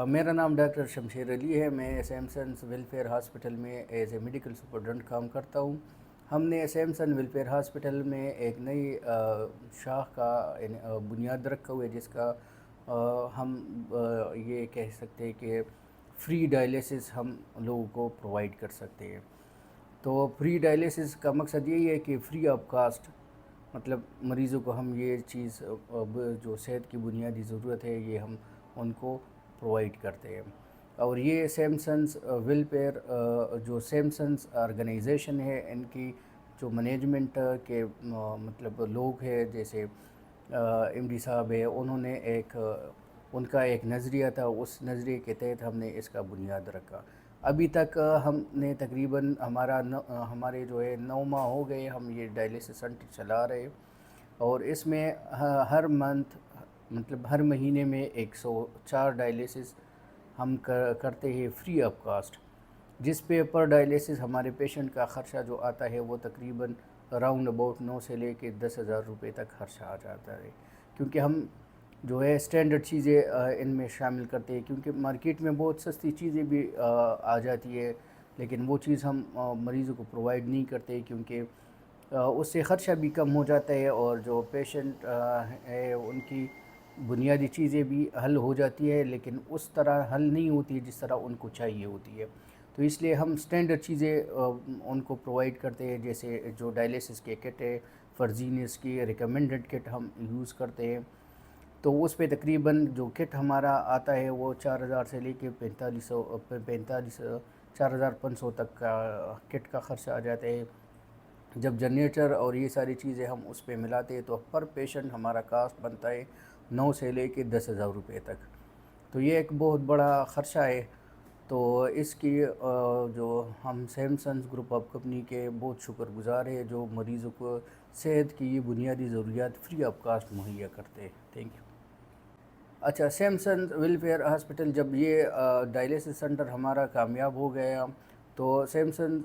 میرا نام ڈاکٹر شمشیر علی ہے. میں سیمسنز ویلفیئر ہاسپٹل میں ایز اے میڈیکل سپرنٹنڈنٹ کام کرتا ہوں. ہم نے سیمسن ویلفیئر ہاسپٹل میں ایک نئی شاخ کا بنیاد رکھا ہوا ہے جس کا ہم یہ کہہ سکتے ہیں کہ فری ڈائلیسس ہم لوگوں کو پرووائڈ کر سکتے ہیں. تو فری ڈائلیسس کا مقصد یہی ہے کہ فری آف کاسٹ مطلب مریضوں کو ہم یہ چیز جو صحت کی بنیادی ضرورت ہے یہ ہم ان کو پرووائڈ کرتے ہیں. اور یہ سیمسنز ویلفیئر جو سیمسنز آرگنائزیشن ہے ان کی جو مینجمنٹ کے مطلب لوگ ہیں جیسے ایم ڈی صاحب ہے, انہوں نے ان کا ایک نظریہ تھا, اس نظریے کے تحت ہم نے اس کا بنیاد رکھا. ابھی تک ہم نے تقریباً ہمارے جو ہے 9 ماہ ہو گئے ہم یہ ڈائلیسس سینٹر چلا رہے, اور اس میں ہر منتھ مطلب ہر مہینے میں 104 ڈائلیسس ہم کرتے ہیں فری آف کاسٹ, جس پہ پر ڈائلیسس ہمارے پیشنٹ کا خرچہ جو آتا ہے وہ تقریباً اراؤنڈ اباؤٹ 9 سے لے کے 10,000 روپے تک خرچہ آ جاتا ہے. کیونکہ ہم جو ہے اسٹینڈرڈ چیزیں ان میں شامل کرتے ہیں, کیونکہ مارکیٹ میں بہت سستی چیزیں بھی آ جاتی ہے لیکن وہ چیز ہم مریضوں کو پرووائڈ نہیں کرتے کیونکہ اس سے خرچہ بھی کم ہو جاتا ہے اور جو پیشنٹ ہے ان کی بنیادی چیزیں بھی حل ہو جاتی ہے لیکن اس طرح حل نہیں ہوتی ہے جس طرح ان کو چاہیے ہوتی ہے. تو اس لیے ہم اسٹینڈرڈ چیزیں ان کو پرووائڈ کرتے ہیں, جیسے جو ڈائلیسس کے کٹ ہے فرزینس کی ریکمنڈڈ کٹ ہم یوز کرتے ہیں. تو اس پہ تقریباً جو کٹ ہمارا آتا ہے وہ 4,000 سے لے کے 4,500 تک کا کٹ کا خرچہ آ جاتا ہے. جب جنریٹر اور یہ ساری چیزیں ہم اس پہ ملاتے ہیں تو پر پیشنٹ ہمارا کاسٹ بنتا ہے 9 سے لے کے 10,000 روپے تک. تو یہ ایک بہت بڑا خرچہ ہے. تو اس کی جو ہم سیمسنز گروپ آف کمپنی کے بہت شکر گزار ہیں جو مریضوں کو صحت کی یہ بنیادی ضروریات فری آف کاسٹ مہیا کرتے ہیں. Thank you. اچھا, سیمسنز ویلفیئر ہاسپٹل جب یہ ڈائلیسس سینٹر ہمارا کامیاب ہو گیا تو سیمسنز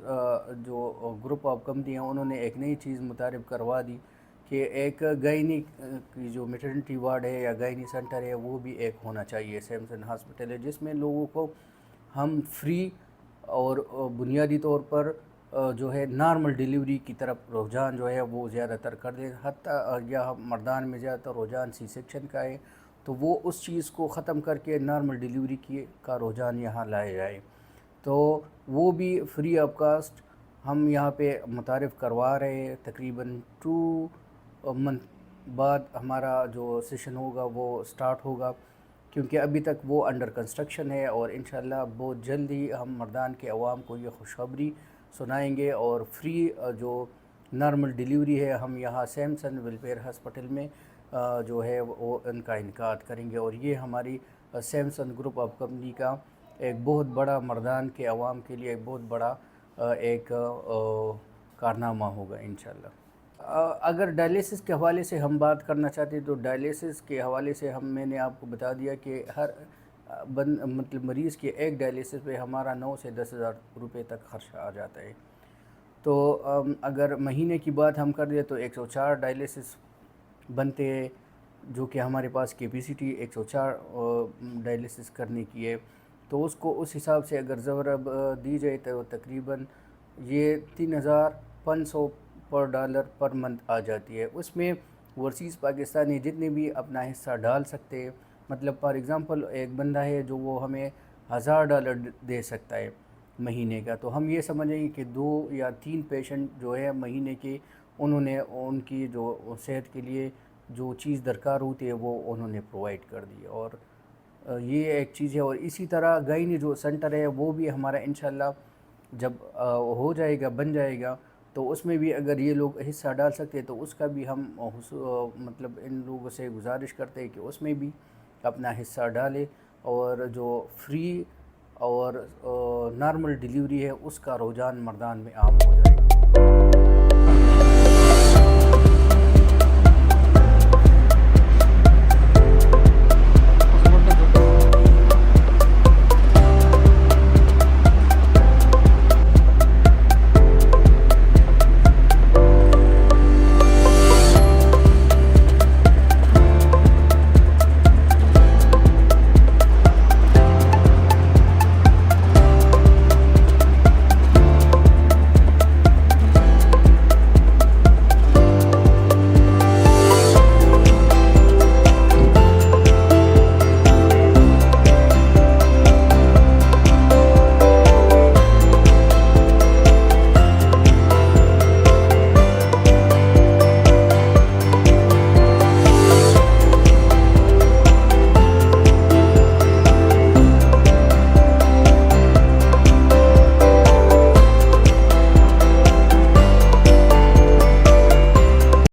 جو گروپ آف کمپنی ہیں انہوں نے ایک نئی چیز متعارف کروا دی کہ ایک گائنی کی جو میٹرنٹی وارڈ ہے یا گائنی سینٹر ہے وہ بھی ایک ہونا چاہیے. سیمسن ہاسپٹل ہے جس میں لوگوں کو ہم فری اور بنیادی طور پر جو ہے نارمل ڈیلیوری کی طرف رجحان جو ہے وہ زیادہ تر کر دیں. حتیٰ یا مردان میں زیادہ تر رجحان سی سیکشن کا ہے تو وہ اس چیز کو ختم کر کے نارمل ڈیلیوری کا رجحان یہاں لایا جائے. تو وہ بھی فری آف کاسٹ ہم یہاں پہ متعارف کروا رہے ہیں. تقریباً 2 منتھ بعد ہمارا جو سیشن ہوگا وہ سٹارٹ ہوگا کیونکہ ابھی تک وہ انڈر کنسٹرکشن ہے, اور انشاءاللہ بہت جلد ہی ہم مردان کے عوام کو یہ خوشخبری سنائیں گے اور فری جو نارمل ڈیلیوری ہے ہم یہاں سیمسن ویلفیئر ہاسپٹل میں جو ہے وہ ان کا انعقاد کریں گے. اور یہ ہماری سیمسن گروپ آف کمپنی کا ایک بہت بڑا مردان کے عوام کے لیے ایک بہت بڑا ایک کارنامہ ہوگا انشاءاللہ. اگر ڈائلیسس کے حوالے سے ہم بات کرنا چاہتے ہیں تو ڈائلیسس کے حوالے سے میں نے آپ کو بتا دیا کہ ہر مطلب مریض کے ایک ڈائلیسس پہ ہمارا 9 سے 10,000 روپے تک خرچہ آ جاتا ہے. تو اگر مہینے کی بات ہم کر دیں تو 104 ڈائلیسس بنتے ہیں جو کہ ہمارے پاس کیپیسٹی 104 ڈائلیسس کرنے کی ہے. تو اس کو اس حساب سے اگر ضرب دی جائے تو تقریباً یہ 3,500 پر ڈالر پر منتھ آ جاتی ہے. اس میں ورسیز پاکستانی جتنے بھی اپنا حصہ ڈال سکتے ہیں, مطلب فار ایگزامپل ایک بندہ ہے جو وہ ہمیں $1,000 دے سکتا ہے مہینے کا, تو ہم یہ سمجھیں گے کہ 2 یا 3 پیشنٹ جو ہے مہینے کے انہوں نے ان کی جو صحت کے لیے جو چیز درکار ہوتی ہے وہ انہوں نے پرووائڈ کر دی. اور یہ ایک چیز ہے. اور اسی طرح گائنی جو سینٹر ہے وہ بھی ہمارا انشاءاللہ جب ہو جائے گا بن جائے گا تو اس میں بھی اگر یہ لوگ حصہ ڈال سکتے تو اس کا بھی ہم مطلب ان لوگوں سے گزارش کرتے ہیں کہ اس میں بھی اپنا حصہ ڈالے اور جو فری اور نارمل ڈیلیوری ہے اس کا رجحان مردان میں عام ہو جائے.